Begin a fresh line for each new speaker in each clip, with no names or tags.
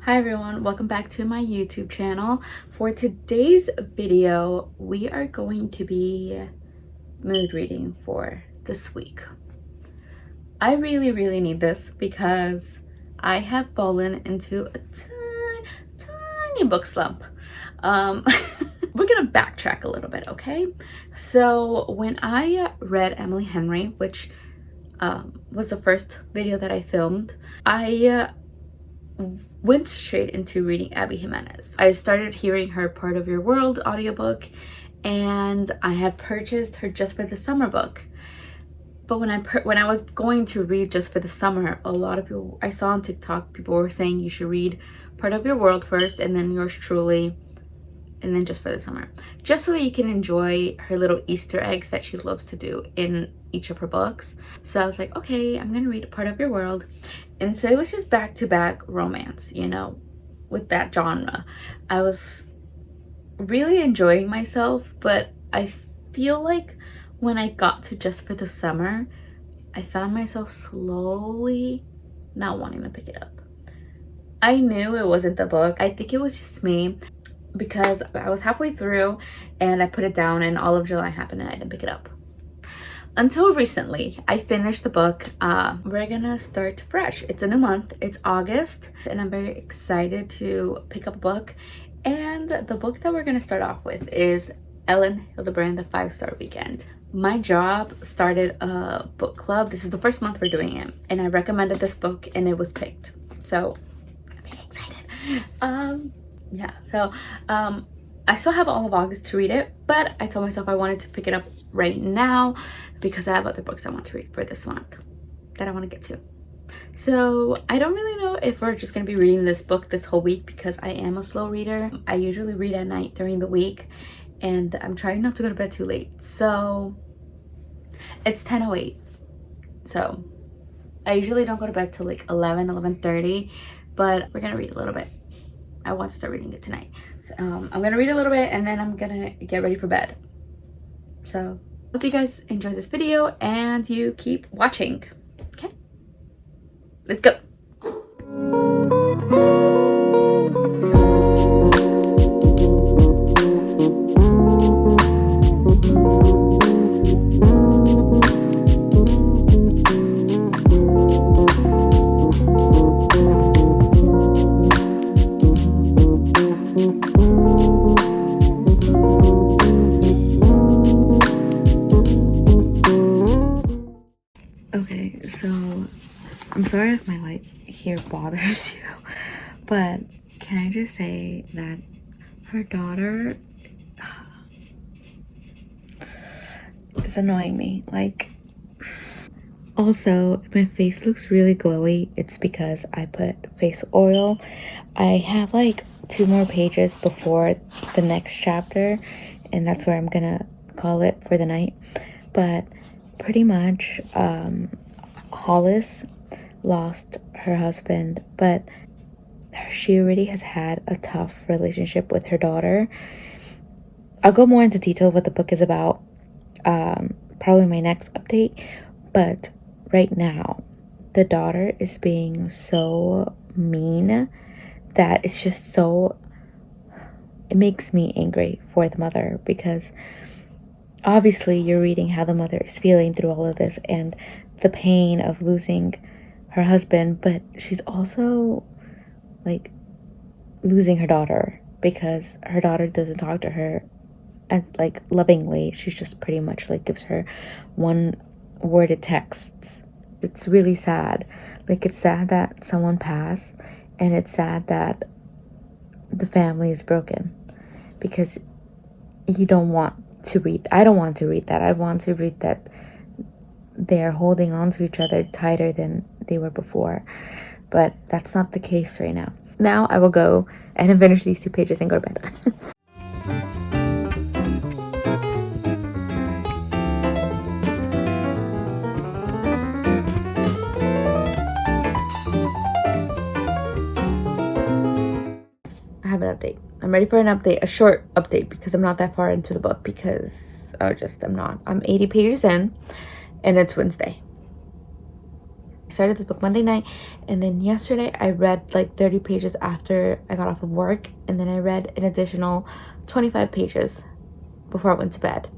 Hi everyone, welcome back to my YouTube channel. For today's video, we are going to be mood reading for this week. I really need this because I have fallen into a tiny book slump. We're gonna backtrack a little bit, okay? So when I read Emily Henry, which was the first video that I filmed, I went straight into reading Abby Jimenez. I started hearing her Part of Your World audiobook, and I had purchased her Just for the Summer book. But when I was going to read Just for the Summer, a lot of people I saw on TikTok, people were saying you should read Part of Your World first, and then Yours Truly, and then Just for the Summer, just so that you can enjoy her little Easter eggs that she loves to do in each of her books. So I was like, okay, I'm gonna read Part of Your World. And so it was just back-to-back romance, you know, with that genre. I was really enjoying myself, but I feel like when I got to Just for the Summer, I found myself slowly not wanting to pick it up. I knew it wasn't the book. I think it was just me, because I was halfway through and I put it down and all of July happened and I didn't pick it up. Until recently, I finished the book. We're gonna start fresh. It's a new month, it's August, and I'm very excited to pick up a book. And the book that we're gonna start off with is Ellen Hildebrand, The 5-Star Weekend. My job started a book club. This is the first month we're doing it, and I recommended this book and it was picked. So I'm very excited. Yeah, so I still have all of August to read it, but I told myself I wanted to pick it up right now because I have other books I want to read for this month that I want to get to. So I don't really know if we're just going to be reading this book this whole week, because I am a slow reader. I usually read at night during the week, and I'm trying not to go to bed too late. So it's 10:08. So I usually don't go to bed till like 11:30, but we're going to read a little bit. I want to start reading it tonight. So I'm gonna read a little bit and then I'm gonna get ready for bed. So hope you guys enjoy this video and you keep watching. Okay, let's go. Okay, so I'm sorry if my light here bothers you, but can I just say that her daughter is annoying me. Like, also my face looks really glowy. It's because I put face oil. I have like 2 more pages before the next chapter, and that's where I'm gonna call it for the night. But pretty much Hollis lost her husband, but she already has had a tough relationship with her daughter. I'll go more into detail of what the book is about probably my next update, but right now the daughter is being so mean that it's just so, it makes me angry for the mother, because obviously you're reading how the mother is feeling through all of this and the pain of losing her husband, but she's also like losing her daughter, because her daughter doesn't talk to her as like lovingly. She's just pretty much like gives her one worded texts. It's really sad. Like, it's sad that someone passed, and it's sad that the family is broken, because you don't want to read, I don't want to read that. I want to read that they're holding on to each other tighter than they were before, but that's not the case right now. Now I will go and finish these 2 pages and go to bed. I have an update. I'm ready for an update, a short update, because I'm not that far into the book, because I'm 80 pages in and it's Wednesday. I started this book Monday night, and then yesterday I read like 30 pages after I got off of work, and then I read an additional 25 pages before I went to bed.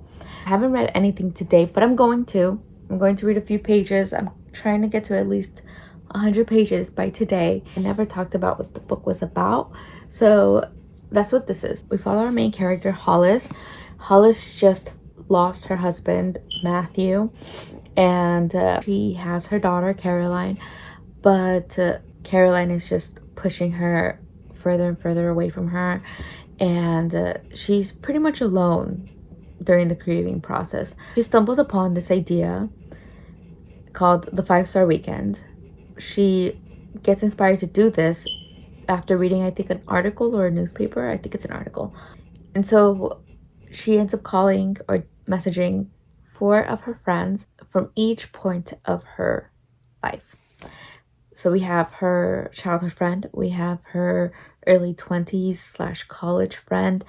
I haven't read anything today, but I'm going to read a few pages. I'm trying to get to at least 100 pages by today. I never talked about what the book was about, so that's what this is. We follow our main character, Hollis. Hollis just lost her husband, Matthew, and she has her daughter, Caroline, but Caroline is just pushing her further and further away from her, and she's pretty much alone during the grieving process. She stumbles upon this idea called the 5-Star Weekend. She gets inspired to do this after reading, I think, an article or a newspaper. I think it's an article. And so she ends up calling or messaging 4 of her friends from each point of her life. So we have her childhood friend, we have her early 20s / college friend,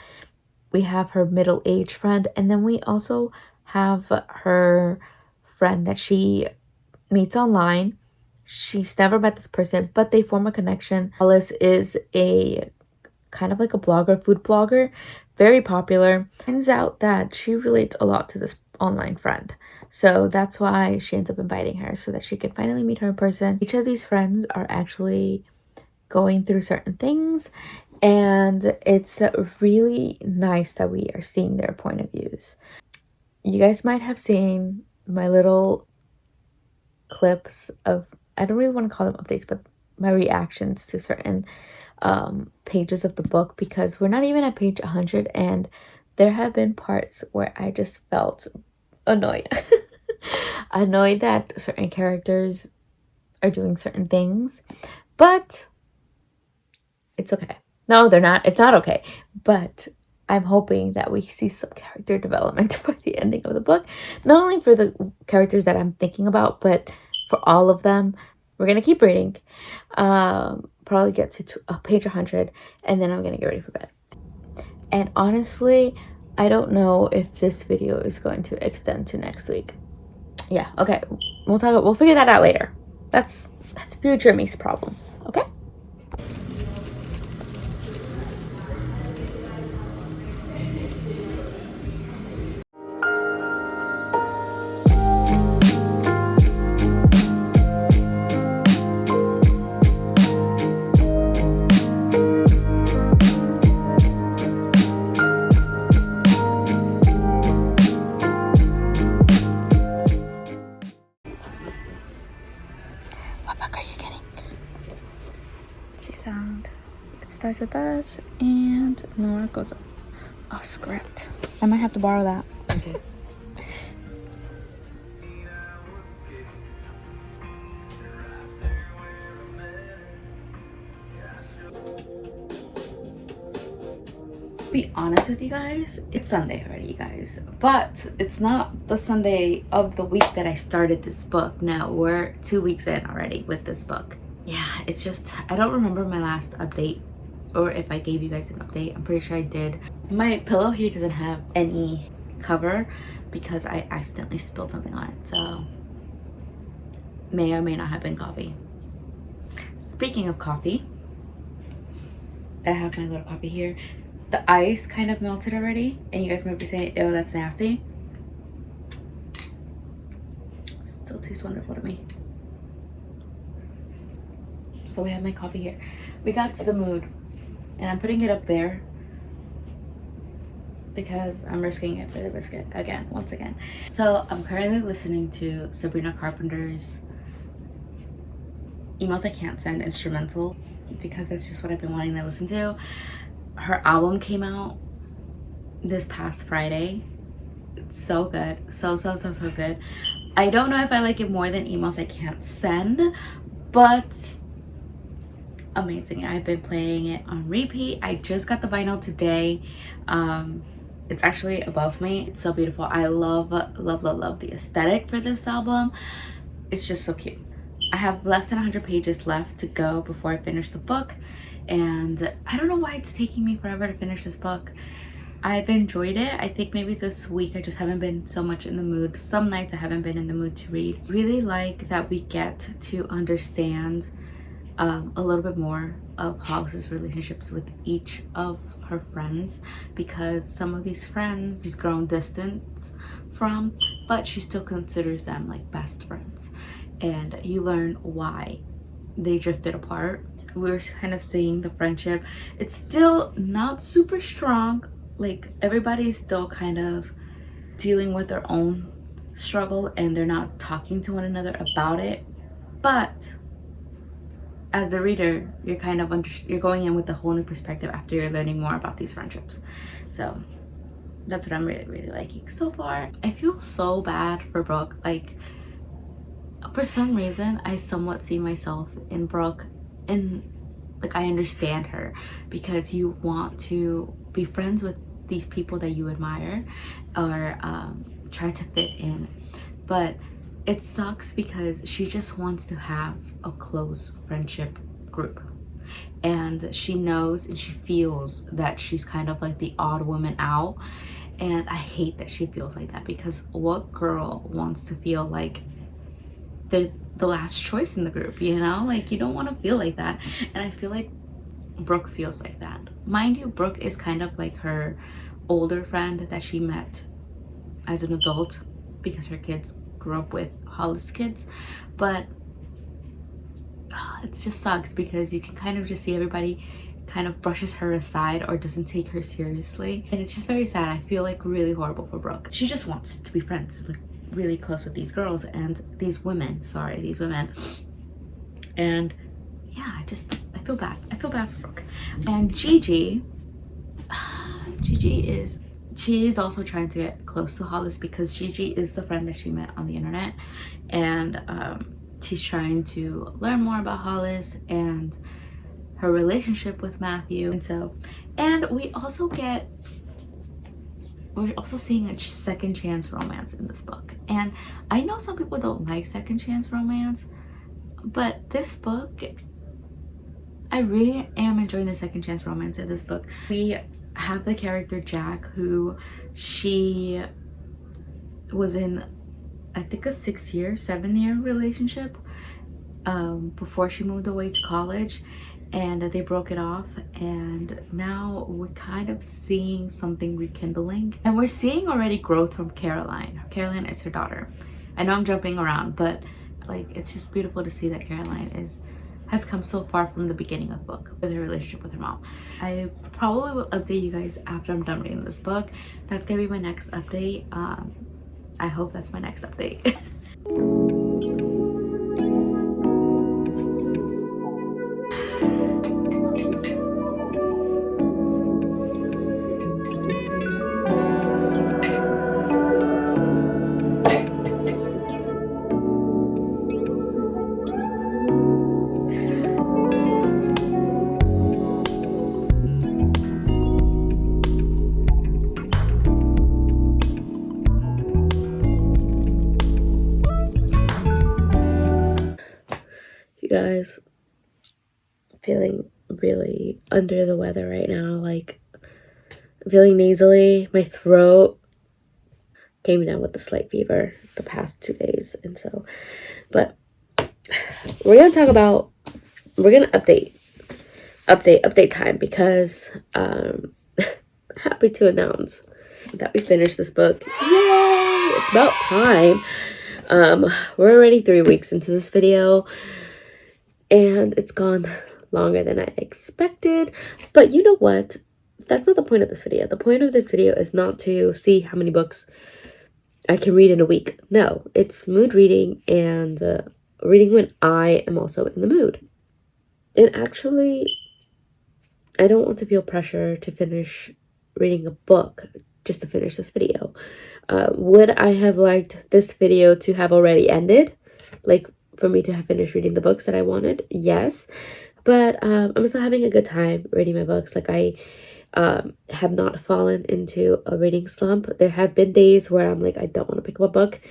we have her middle-aged friend, and then we also have her friend that she meets online. She's never met this person, but they form a connection. Alice is a kind of like a blogger, food blogger, very popular. Turns out that she relates a lot to this online friend. So that's why she ends up inviting her, so that she can finally meet her in person. Each of these friends are actually going through certain things, and it's really nice that we are seeing their point of views. You guys might have seen my little clips of, I don't really want to call them updates, but my reactions to certain pages of the book, because we're not even at page 100, and there have been parts where I just felt annoyed. Annoyed that certain characters are doing certain things, but it's okay. No, they're not. It's not okay. But I'm hoping that we see some character development by the ending of the book. Not only for the characters that I'm thinking about, but for all of them. We're going to keep reading. Probably get to page 100, and then I'm going to get ready for bed. And honestly, I don't know if this video is going to extend to next week. Yeah, okay. We'll figure that out later. That's future me's problem. Okay? What book are you getting? She found It Starts With Us and Nora Goes Off Script. I might have to borrow that. Okay. Be honest with you guys, it's Sunday already, you guys, but it's not the Sunday of the week that I started this book. No, we're 2 weeks in already with this book. Yeah, it's just, I don't remember my last update, or if I gave you guys an update. I'm pretty sure I did. My pillow here doesn't have any cover because I accidentally spilled something on it, so may or may not have been coffee. Speaking of coffee, I have my little coffee here. The ice kind of melted already, and you guys might be saying, "Oh, that's nasty." Still tastes wonderful to me. So we have my coffee here. We got to the mood, and I'm putting it up there because I'm risking it for the biscuit again, once again. So I'm currently listening to Sabrina Carpenter's Emails I Can't Send instrumental, because that's just what I've been wanting to listen to. Her album came out this past Friday. It's so good. So good. I don't know if I like it more than Emails I Can't Send, but amazing. I've been playing it on repeat. I just got the vinyl today. It's actually above me. It's so beautiful. I love the aesthetic for this album. It's just so cute. I have less than 100 pages left to go before I finish the book, and I don't know why it's taking me forever to finish this book. I've enjoyed it. I think maybe this week I just haven't been so much in the mood. Some nights I haven't been in the mood to read. Really like that we get to understand a little bit more of Hollis's relationships with each of her friends, because some of these friends she's grown distance from, but she still considers them like best friends, and you learn why they drifted apart. We're kind of seeing the friendship. It's still not super strong. Like, everybody's still kind of dealing with their own struggle and they're not talking to one another about it. But as a reader, you're kind of you're going in with a whole new perspective after you're learning more about these friendships. So that's what I'm really liking so far. I feel so bad for Brooke. Like, for some reason I somewhat see myself in Brooke, and like I understand her, because you want to be friends with these people that you admire, or try to fit in, but it sucks because she just wants to have a close friendship group, and she knows and she feels that she's kind of like the odd woman out, and I hate that she feels like that, because what girl wants to feel like they're the last choice in the group, you know? Like, you don't want to feel like that, and I feel like Brooke feels like that. Mind you, Brooke is kind of like her older friend that she met as an adult, because her kids grew up with Hollis kids, but it just sucks because you can kind of just see everybody kind of brushes her aside or doesn't take her seriously, and it's just very sad. I feel like really horrible for Brooke. She just wants to be friends, like really close with these girls and these women, and yeah, I feel bad for Brooke. And Gigi she is also trying to get close to Hollis, because Gigi is the friend that she met on the internet, and she's trying to learn more about Hollis and her relationship with Matthew. And we're also seeing a second chance romance in this book. And I know some people don't like second chance romance, but this book, I really am enjoying the second chance romance in this book. We have the character Jack, who she was in, I think, a 7-year relationship before she moved away to college, and they broke it off, and now we're kind of seeing something rekindling, and we're seeing already growth from Caroline. Caroline is her daughter. I know I'm jumping around, but like, it's just beautiful to see that Caroline has come so far from the beginning of the book with her relationship with her mom. I probably will update you guys after I'm done reading this book. That's gonna be my next update. I hope that's my next update. You guys, feeling really under the weather right now. Like, I'm feeling nasally. My throat came down with a slight fever the past 2 days, and so, but we're gonna update time, because happy to announce that we finished this book. Yay! It's about time. We're already 3 weeks into this video, and it's gone longer than I expected, but you know what? That's not the point of this video. The point of this video is not to see how many books I can read in a week. No, it's mood reading, and reading when I am also in the mood. And actually, I don't want to feel pressure to finish reading a book just to finish this video. Would I have liked this video to have already ended? Like, for me to have finished reading the books that I wanted? Yes. But I'm still having a good time reading my books. Like, I have not fallen into a reading slump. There have been days where I'm like, I don't want to pick up a book.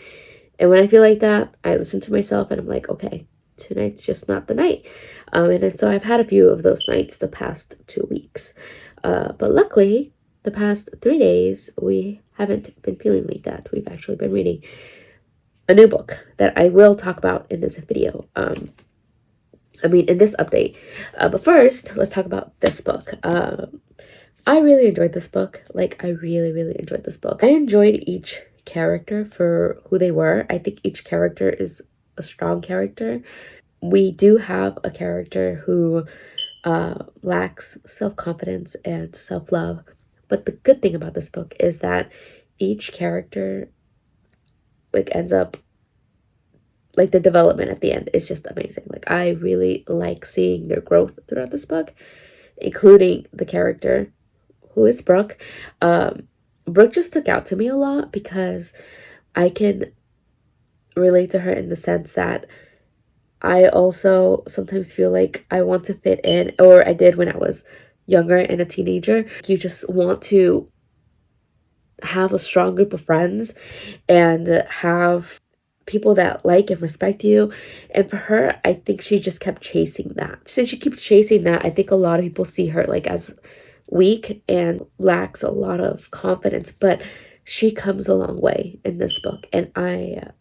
And when I feel like that, I listen to myself and I'm like, okay, tonight's just not the night. And so I've had a few of those nights the past 2 weeks. But luckily, the past 3 days, we haven't been feeling like that. We've actually been reading a new book that I will talk about in this video. In this update. But first, let's talk about this book. I really enjoyed this book. Like, I really, really enjoyed this book. I enjoyed each character for who they were. I think each character is a strong character. We do have a character who lacks self-confidence and self-love. But the good thing about this book is that each character like ends up like the development at the end is just amazing. Like, I really like seeing their growth throughout this book, including the character who is Brooke. Brooke just stuck out to me a lot because I can relate to her in the sense that I also sometimes feel like I want to fit in, or I did when I was younger and a teenager. You just want to have a strong group of friends and have people that like and respect you. And for her, I think she just kept chasing that. Since she keeps chasing that, I think a lot of people see her like as weak and lacks a lot of confidence, but she comes a long way in this book, and I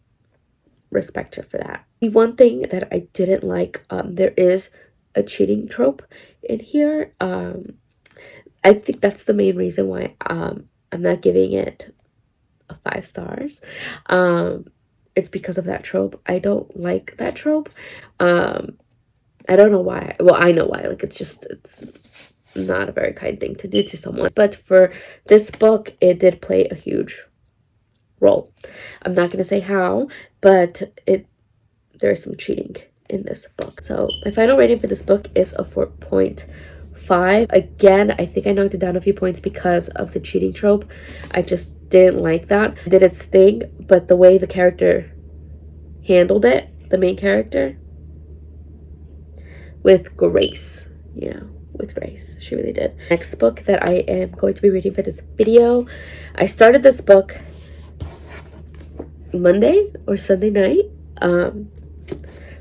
respect her for that. The one thing that I didn't like, there is a cheating trope in here. I think that's the main reason why I'm not giving it a 5 stars. It's because of that trope. I don't like that trope. I don't know why. Well, I know why. Like, it's not a very kind thing to do to someone. But for this book, it did play a huge role. I'm not going to say how, but there's some cheating in this book. So my final rating for this book is a 4.5. Again, I think I knocked it down a few points because of the cheating trope. I just didn't like that. It did its thing, but the way the character handled it, the main character, with grace, with grace. She really did. Next book that I am going to be reading for this video. I started this book Monday or Sunday night.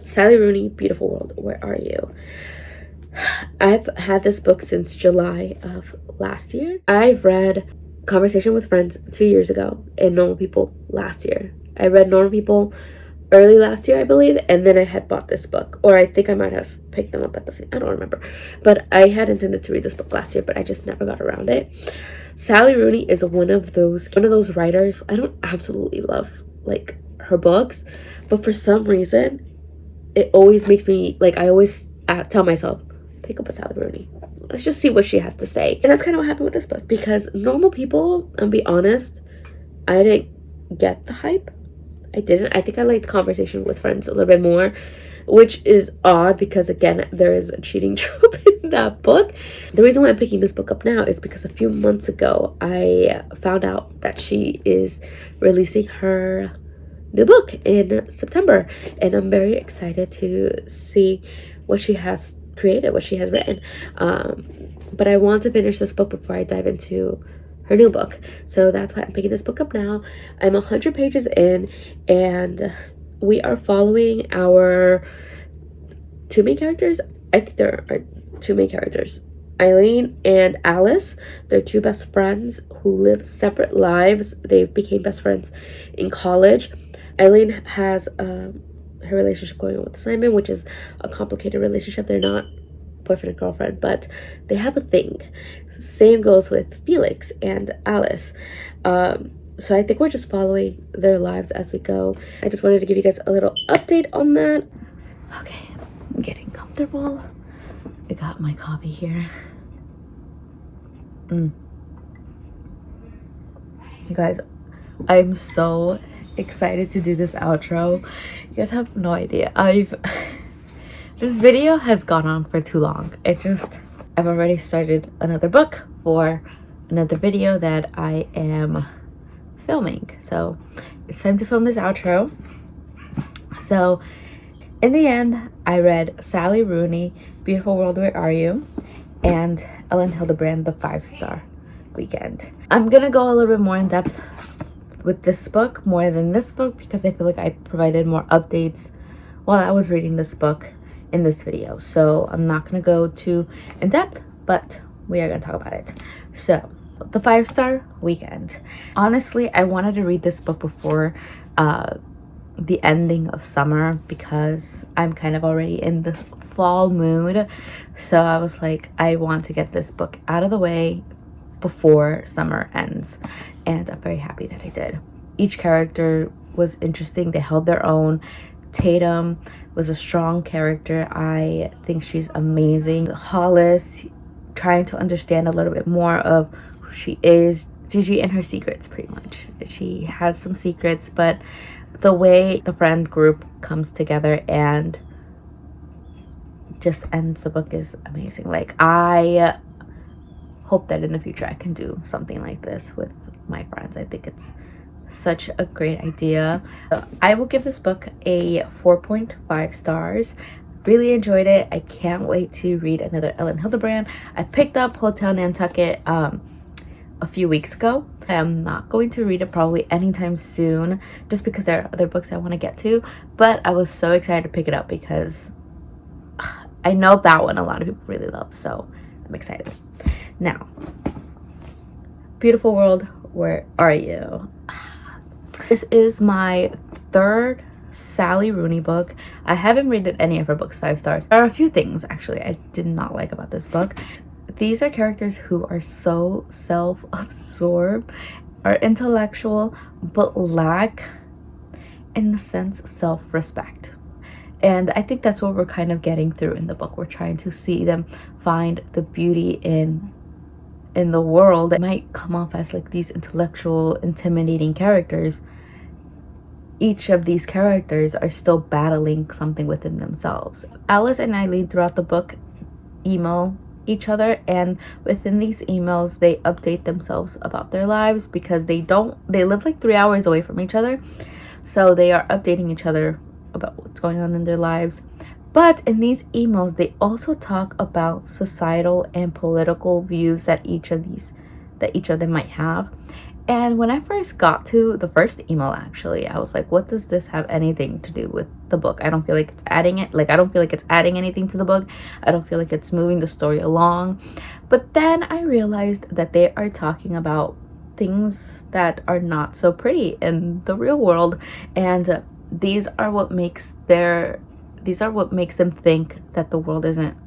Sally Rooney, Beautiful World, Where Are You? I've had this book since July of last year. I've read Conversation with Friends 2 years ago and Normal People last year. I read Normal People early last year, I believe, and then I had bought this book, or I think I might have picked them up at the same, I don't remember, but I had intended to read this book last year, but I just never got around it. Sally Rooney is one of those writers. I don't absolutely love like her books, but for some reason it always makes me like, I always tell myself, pick up a Sally Rooney, let's just see what she has to say. And that's kind of what happened with this book, because Normal People, I'll be honest, I didn't get the hype. I think I liked Conversation with Friends a little bit more, which is odd because, again, there is a cheating trope in that book. The reason why I'm picking this book up now is because a few months ago I found out that she is releasing her new book in September, and I'm very excited to see what she has created, what she has written. But I want to finish this book before I dive into her new book, so that's why I'm picking this book up now. I'm 100 pages in, and we are following our 2 main characters. I think there are 2 main characters, Eileen and Alice. They're 2 best friends who live separate lives. They became best friends in college. Eileen has her relationship going on with Simon, which is a complicated relationship. They're not boyfriend and girlfriend, but they have a thing. Same goes with Felix and Alice. So I think we're just following their lives as we go. I just wanted to give you guys a little update on that. Okay, I'm getting comfortable. I got my coffee here. You guys, I'm so excited to do this outro. You guys have no idea. This video has gone on for too long. I've already started another book for another video that I am filming. So it's time to film this outro. So in the end, I read Sally Rooney, Beautiful World, Where Are You? And Ellen Hildebrand, The 5-Star Weekend. I'm gonna go a little bit more in depth with this book, more than this book, because I feel like I provided more updates while I was reading this book in this video. So I'm not gonna go too in depth, but we are gonna talk about it. So The 5-Star Weekend. Honestly, I wanted to read this book before the ending of summer because I'm kind of already in the fall mood. So I was like, I want to get this book out of the way before summer ends. And I'm very happy that I did. Each character was interesting. They held their own. Tatum was a strong character. I think she's amazing. Hollis, trying to understand a little bit more of who she is. Gigi and her secrets, pretty much. She has some secrets, but the way the friend group comes together and just ends the book is amazing. Like, I hope that in the future I can do something like this with my friends. I think it's such a great idea. I will give this book a 4.5 stars. Really enjoyed it. I can't wait to read another Ellen Hildebrand. I picked up Hotel Nantucket a few weeks ago. I'm not going to read it probably anytime soon just because there are other books I want to get to, but I was so excited to pick it up because I know that one a lot of people really love, so I'm excited. Now, Beautiful World, Where Are You? This is my third Sally Rooney book. I haven't read any of her books 5 stars. There are a few things actually I did not like about this book. These are characters who are so self-absorbed, are intellectual, but lack, in a sense, self-respect. And I think that's what we're kind of getting through in the book. We're trying to see them find the beauty in the world. It might come off as like these intellectual, intimidating characters. Each of these characters are still battling something within themselves. Alice and Eileen throughout the book email each other, and within these emails they update themselves about their lives because they live like 3 hours away from each other, so they are updating each other about what's going on in their lives. But in these emails they also talk about societal and political views that each of them might have. And when I first got to the first email, actually, I was like, what does this have anything to do with the book? I don't feel like it's adding it. Like, I don't feel like it's adding anything to the book. I don't feel like it's moving the story along. But then I realized that they are talking about things that are not so pretty in the real world. And these are what makes them think that the world isn't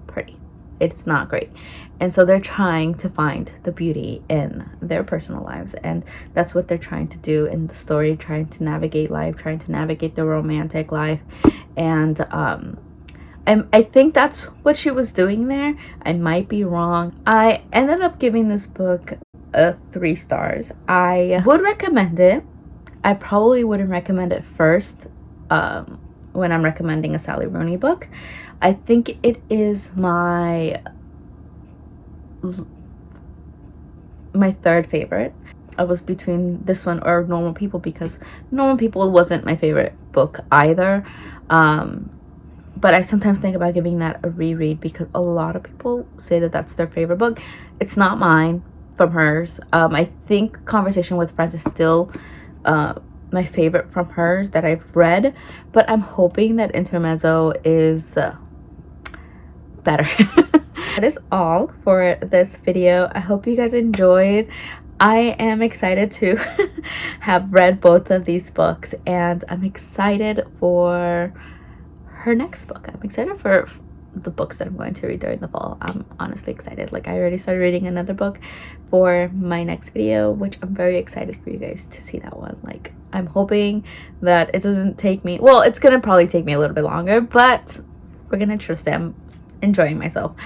pretty. It's not great. And so they're trying to find the beauty in their personal lives, and that's what they're trying to do in the story, trying to navigate life, trying to navigate the romantic life. And I think that's what she was doing there. I might be wrong. I ended up giving this book a 3 stars. I would recommend it. I probably wouldn't recommend it first when I'm recommending a Sally Rooney book. I think it is my third favorite. I was between this one or Normal People because Normal People wasn't my favorite book either. But I sometimes think about giving that a reread because a lot of people say that that's their favorite book. It's not mine from hers. I think Conversation with Friends is still my favorite from hers that I've read, but I'm hoping that Intermezzo is better. That is all for this video. I hope you guys enjoyed. I am excited to have read both of these books, and I'm excited for her next book. I'm excited for the books that I'm going to read during the fall. I'm honestly excited. Like, I already started reading another book for my next video, which I'm very excited for you guys to see that one. Like, I'm hoping that it doesn't take me, well, it's gonna probably take me a little bit longer, but we're gonna trust it. I'm enjoying myself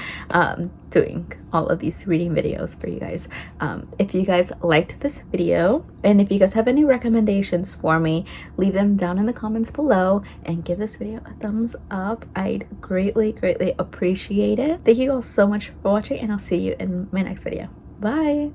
doing all of these reading videos for you guys. If you guys liked this video, and if you guys have any recommendations for me, leave them down in the comments below and give this video a thumbs up. I'd greatly appreciate it. Thank you all so much for watching, and I'll see you in my next video. Bye.